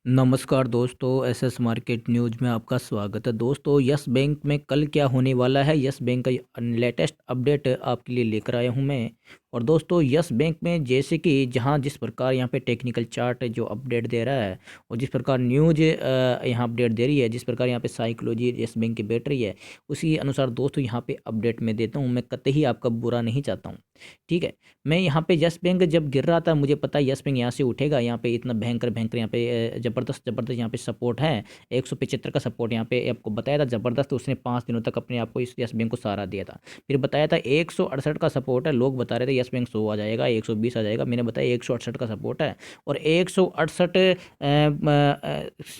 नमस्कार दोस्तों, SS market news में आपका स्वागत है। दोस्तों, यस बैंक में कल क्या होने वाला है, यस बैंक का लेटेस्ट अपडेट आपके लिए लेकर आया हूं मैं। और दोस्तों, यस बैंक में जैसे कि जहां जिस प्रकार यहां पे टेक्निकल चार्ट जो अपडेट दे रहा है और जिस प्रकार न्यूज़ यहां अपडेट दे रही है, जिस प्रकार यहां पे साइकोलॉजी यस बैंक की बैठ रही है, उसी अनुसार दोस्तों यहां पे अपडेट मैं देता हूं। मैं कतई आपका बुरा नहीं चाहता हूँ, ठीक है। मैं यहाँ पे यस बैंक जब गिर रहा था, मुझे पता है यस बैंक यहाँ से उठेगा। यहाँ पे इतना भयंकर भयंकर यहाँ पे ज़बरदस्त ज़बरदस्त यहाँ पे सपोर्ट है। 175 का सपोर्ट यहाँ पे आपको बताया था ज़बरदस्त। उसने 5 दिनों तक अपने आप को इस यस बैंक को सहारा दिया था। फिर बताया था 168 का सपोर्ट है। लोग बता रहे थे यस बैंक 100 आ जाएगा, 120 आ जाएगा। मैंने बताया 168 का सपोर्ट है और 168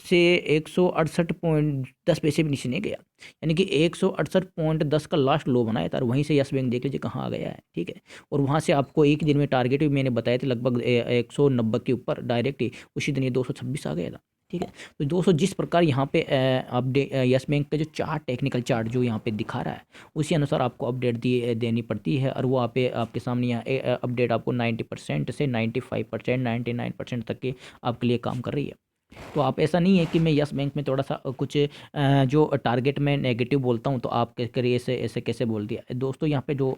से 168.10 पैसे भी नीचे नहीं गया। यानी कि 168.10 का लास्ट लो बनाया था और वहीं से यस बैंक देख लीजिए कहाँ आ गया है, ठीक है। और वहाँ से आपको एक दिन में टारगेट भी मैंने बताए थे लगभग 190 के ऊपर डायरेक्ट ही उसी दिन ये 226 आ गया था, ठीक है। तो दोस्तों, जिस प्रकार यहाँ पे अपडेट यस बैंक का जो चार्ट टेक्निकल चार्ट जो यहाँ पे दिखा रहा है, उसी अनुसार आपको अपडेट देनी पड़ती है। और वो आपके सामने यहाँ अपडेट आपको 90% से 95%, 99% तक के आपके लिए काम कर रही है। तो आप ऐसा नहीं है कि मैं यस बैंक में थोड़ा सा कुछ जो टारगेट में नेगेटिव बोलता हूँ तो आप करिए ऐसे ऐसे कैसे बोल दिया। दोस्तों, यहाँ पे जो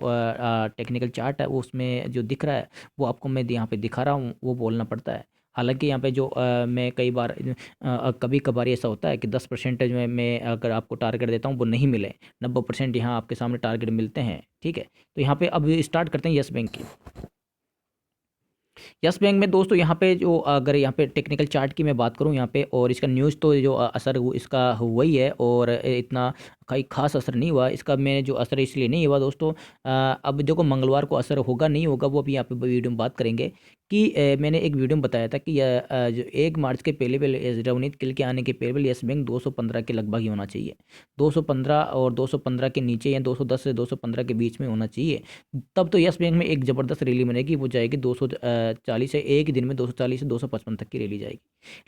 टेक्निकल चार्ट है वो उसमें जो दिख रहा है वो आपको मैं यहाँ पे दिखा रहा हूँ, वो बोलना पड़ता है। हालांकि यहाँ पे जो मैं कई बार कभी कभार ऐसा होता है कि 10% में मैं अगर आपको टारगेट देता हूँ वो नहीं मिले, 90% यहाँ आपके सामने टारगेट मिलते हैं, ठीक है। तो यहाँ पे अब स्टार्ट करते हैं यस बैंक की। यस बैंक में दोस्तों यहाँ पे जो अगर यहाँ पे टेक्निकल चार्ट की मैं बात करूँ यहाँ पे, और इसका न्यूज़ तो जो असर इसका हुआ ही है और इतना कोई खास असर नहीं हुआ इसका। मैंने जो असर इसलिए नहीं हुआ दोस्तों, अब देखो मंगलवार को असर होगा नहीं होगा वो अभी यहाँ पे वीडियो में बात करेंगे। कि मैंने एक वीडियो में बताया था कि जो 1 मार्च के पहले पहले रवनीत किल के आने के पहले पहले यस बैंक 215 के लगभग ही होना चाहिए। 215 और 215 के नीचे या 210 से 215 के बीच में होना चाहिए। तब तो यस बैंक में एक ज़बरदस्त रैली बनेगी, वो जाएगी 240 से एक ही दिन में 240 से 255 तक की रैली जाएगी।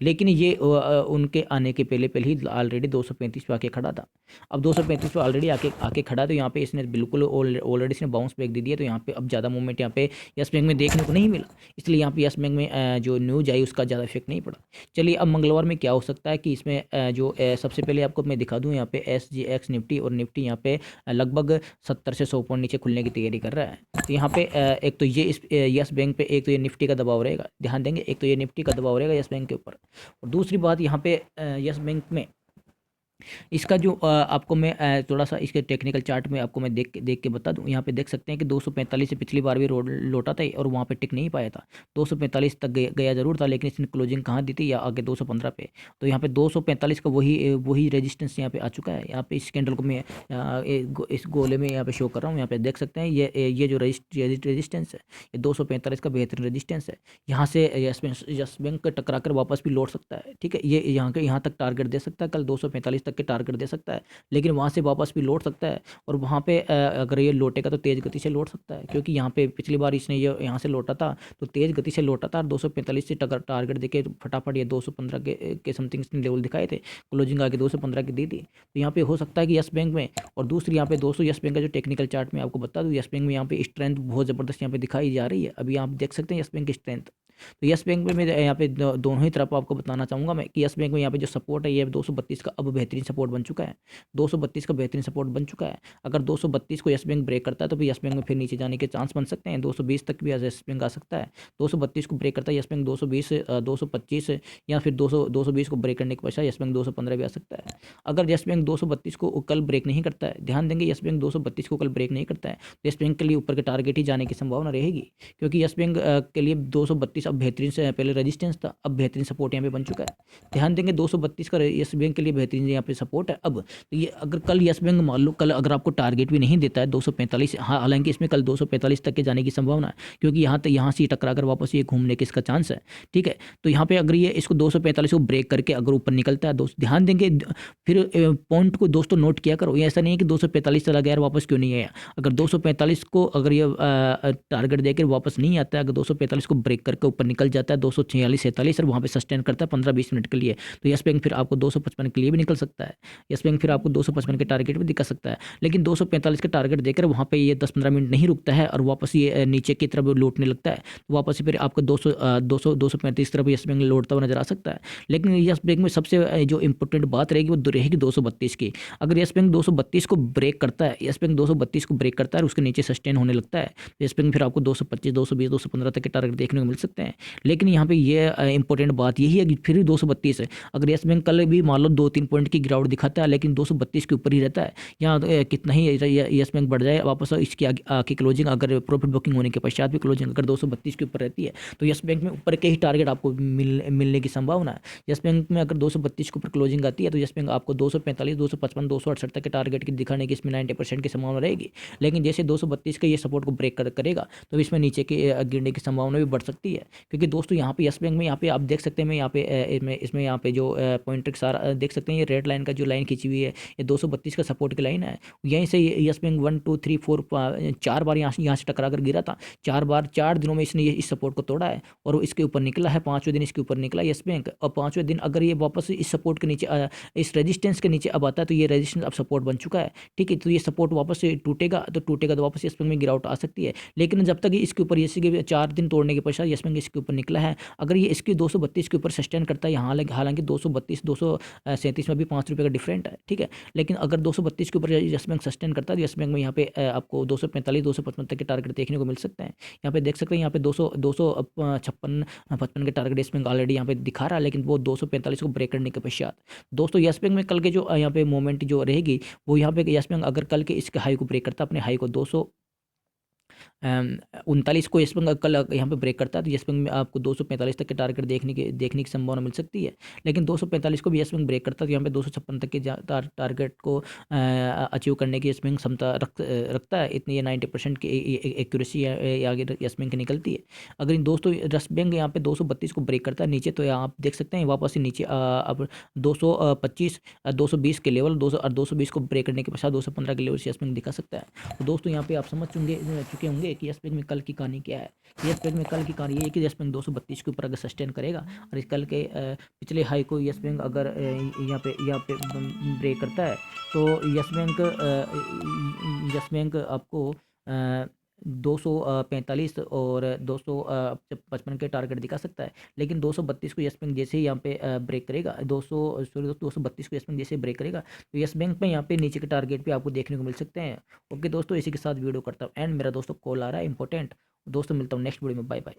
लेकिन ये उनके आने के पहले पहले ही ऑलरेडी 235 पे आके खड़ा था। अब 235 पे ऑलरेडी आके आके खड़ा, तो यहाँ पे इसने बिल्कुल ऑलरेडी इसने बाउंस बैक दे दिया। तो यहाँ पे अब ज़्यादा मूवमेंट यहाँ पे यस बैंक में देखने को नहीं मिला, इसलिए यहाँ पे यस बैंक में जो न्यूज आई उसका ज़्यादा इफेक्ट नहीं पड़ा। चलिए, अब मंगलवार में क्या हो सकता है कि इसमें सबसे पहले आपको मैं दिखा दूँ यहाँ पे SGX निफ्टी, और निफ्टी यहाँ पे लगभग 70 से 100 पॉइंट नीचे खुलने की तैयारी कर रहा है। तो यहाँ पे एक तो ये इस यस बैंक पे एक तो ये निफ्टी का दबाव रहेगा, ध्यान देंगे। एक तो ये निफ्टी का दबाव रहेगा यस बैंक के ऊपर, और दूसरी बात यहाँ पे यस बैंक में इसका जो आपको मैं थोड़ा सा इसके टेक्निकल चार्ट में आपको मैं देख के बता दूं। यहाँ पे देख सकते हैं कि 245 से पिछली बार भी रोड लौटा था और वहाँ पे टिक नहीं पाया था। 245 तक गया जरूर था, लेकिन इसने क्लोजिंग कहाँ दी थी, या आगे 215 पे। तो यहाँ पे 245 का वही वही रेजिस्टेंस यहाँ पे आ चुका है। यहाँ पे इस कैंडल को मैं इस गोले में यहाँ पे शो कर रहा हूँ। यहाँ पे देख सकते हैं ये जो रेजिस्टेंस है, ये 245 का बेहतरीन रेजिस्टेंस है। यहाँ से यस बैंक टकरा कर वापस भी लौट सकता है, ठीक है। ये यहाँ तक टारगेट दे सकता है, कल 245 तक के टारगेट दे सकता है, लेकिन वहाँ से वापस भी लौट सकता है। और वहाँ पे अगर ये लौटेगा तो तेज़ गति से लौट सकता है, क्योंकि यहाँ पे पिछली बार इसने ये यहाँ से लौटा था तो तेज़ गति से लौटा था। 245 से टारगेट देके फटाफट ये 215 के समथिंग इसने लेवल दिखाए थे, क्लोजिंग आके 215 की दी थी। तो यहाँ पे हो सकता है कि यस बैंक में, और दूसरी यहाँ पे दोस्तों यस बैंक का जो टेक्निकल चार्ट में आपको बता दूँ, यस बैंक में यहाँ पे स्ट्रेंथ बहुत ज़बरदस्त यहाँ पे दिखाई जा रही है। अभी आप देख सकते हैं यस बैंक की स्ट्रेंथ। तो यस बैंक में मैं यहाँ पे दोनों ही तरफ आपको बताना चाहूँगा मैं कि यस बैंक में यहाँ पे जो सपोर्ट है ये 232 का अब बेहतरीन सपोर्ट बन चुका है। 232 का बेहतरीन सपोर्ट बन चुका है। अगर 232 को यस बैंक ब्रेक करता है तो फिर यस बैंक में फिर नीचे जाने के चांस बन सकते हैं। 220 तक भी यस बैंक आ सकता है। 232 को ब्रेक करता है यस बैंक 220 225 या फिर 220 को ब्रेक करने के पश्चात यस बैंक 215 भी आ सकता है। अगर यस बैंक 232 को कल ब्रेक नहीं करता है, ध्यान देंगे, यस बैंक 232 को कल ब्रेक नहीं करता है तो यस बैंक के लिए ऊपर के टारगेट ही जाने की संभावना रहेगी, क्योंकि यस बैंक के लिए 232 अब बेहतरीन से पहले रेजिस्टेंस था, अब बेहतरीन सपोर्ट यहाँ पे बन चुका है। ध्यान देंगे 232 का यस बैंक के लिए बेहतरीन यहाँ पे सपोर्ट है। अब तो ये अगर कल यस बैंक मान लो कल अगर आपको टारगेट भी नहीं देता है 245, हाँ हालांकि इसमें कल 245 तक के जाने की संभावना है, क्योंकि यहाँ से टकरा कर वापस ये घूमने के इसका चांस है, ठीक है। तो यहाँ पे अगर ये इसको 245 को ब्रेक करके अगर ऊपर निकलता है, दोस्त ध्यान देंगे, फिर पॉइंट को दोस्तों नोट किया करो। ये ऐसा नहीं है कि 245 चला गया यार वापस क्यों नहीं आया। अगर 245 को अगर ये टारगेट देकर वापस नहीं आता है, अगर 245 को ब्रेक करके ऊपर निकल जाता है 246-47 और वहाँ पे सस्टेन करता है 15-20 मिनट के लिए, तो यस बैंक फिर आपको 255 के लिए भी निकल सकता है। यस बैंक फिर आपको 255 के टारगेट भी दिखा सकता है, लेकिन 245 के टारगेट देकर वहाँ पे ये 10-15 मिनट नहीं रुकता है और वापस ये नीचे की तरफ लौटने लगता है, तो वापस फिर आपको 235 तरफ यस बैंक लौटता हुआ नजर आ सकता है। लेकिन यस बैंक में सबसे जो इंपॉर्टेंट बात रहेगी वो रहेगी 232 की। अगर यस बैंक 232 को ब्रेक करता है, यस बैंक 232 को ब्रेक करता है और उसके नीचे सस्टेन होने लगता है, तो यस बैंक फिर आपको 225, 220, 215 तक के टारगेट देखने को मिल सकते हैं। लेकिन यहाँ पे ये इंपॉर्टेंट बात यही है कि फिर भी 232 है, अगर यस बैंक कल भी मान लो 2-3 पॉइंट की गिरावट दिखाता है लेकिन 232 के ऊपर ही रहता है, यहाँ कितना ही यस बैंक बढ़ जाए वापस इसकी आगे क्लोजिंग अगर प्रॉफिट बुकिंग होने के पश्चात भी क्लोजिंग अगर 232 के ऊपर रहती है, तो यस बैंक में ऊपर के ही टारगेट आपको मिलने की संभावना है। यस बैंक में अगर 232 के ऊपर क्लोजिंग आती है तो यस बैंक आपको 245, 255, 268 तक के टारगेट की दिखाने की इसमें 90% की संभावना रहेगी। लेकिन जैसे 232 के ये सपोर्ट को ब्रेक करेगा तो इसमें नीचे के गिरने की संभावना भी बढ़ सकती है, क्योंकि दोस्तों यहाँ पे यस बैंक में यहाँ पे आप देख सकते हैं, मैं यहाँ पे इसमें यहाँ पे जो पॉइंटर सारा देख सकते हैं, ये रेड लाइन का जो लाइन खींची हुई है ये 232 का सपोर्ट की लाइन है। यहीं से यस बैंक 1 2 3 4 4 बार यहाँ से टकरा कर गिरा था, 4 बार 4 दिनों में इसने इस सपोर्ट को तोड़ा है और इसके ऊपर निकला है, 5वें दिन इसके ऊपर निकला यस बैंक, और 5वें दिन अगर ये वापस इस सपोर्ट के नीचे इस रेजिस्टेंस के नीचे अब आता है तो ये रेजिस्टेंस अब सपोर्ट बन चुका है, ठीक है। तो ये सपोर्ट वापस से टूटेगा तो वापस यस बैंक में गिरावट आ सकती है। लेकिन जब तक इसके ऊपर ये 4 दिन तोड़ने के पश्चात यस बैंक इसके ऊपर निकला है, अगर ये इसकी 232 के ऊपर सस्टेन करता है, यहाँ हालांकि 232 237 में भी 5 रुपये का डिफरेंट है, ठीक है। लेकिन अगर 232 के ऊपर यस बैंक सस्टेन करता है तो यस बैंक में यहाँ पे आपको 245 255 तक के टारगेट देखने को मिल सकते हैं। यहाँ पे देख सकते हैं, यहाँ पे 256 55 के टारगेट यस बैंक ऑलरेडी यहाँ पे दिखा रहा है, लेकिन वो 245 को ब्रेक करने के पश्चात दोस्तों यस बैंक में कल के जो यहाँ पे मोमेंट जो रहेगी वो यहाँ पे यस बैंक अगर कल के इसके हाई को ब्रेक करता है, अपने हाई को 239 को यस बैंक कल यहाँ पे ब्रेक करता है तो यस बैंक में आपको 245 तक के टारगेट देखने की संभावना मिल सकती है। लेकिन 245 को भी यस बैंक ब्रेक करता है तो यहाँ पे 256 तक के टारगेट को अचीव करने की यस बैंक क्षमता रखता है। इतनी ये 90% की एक्यूरेसी आगे यस बैंक की निकलती है। अगर इन दोस्तों यस बैंक यहाँ पे 232 को ब्रेक करता है नीचे, तो यहाँ आप देख सकते हैं वापस ही नीचे अब 225 220 के लेवल 220 को ब्रेक करने के पश्चात 215 के लेवल से यस बैंक दिखा सकता है। तो दोस्तों यहाँ पे आप समझ चुके होंगे कि यस बैंक में कल की कहानी क्या है। यस बैंक में कल की कहानी ये है कि यस बैंक 232 के ऊपर अगर सस्टेन करेगा और इस कल के पिछले हाई को यस बैंक अगर यहाँ पे ब्रेक करता है तो यस बैंक आपको 245 और 255 के टारगेट दिखा सकता है। लेकिन 232 को यस बैंक जैसे ही यहाँ पे ब्रेक करेगा 232 को यस बैंक जैसे ब्रेक करेगा तो यस बैंक में यहाँ पे नीचे के टारगेट भी आपको देखने को मिल सकते हैं। ओके दोस्तों, इसी के साथ वीडियो करता हूँ एंड मेरा दोस्तों कॉल आ रहा है इंपॉर्टेंट। दोस्तों मिलता हूँ नेक्स्ट वीडियो में, बाय बाय।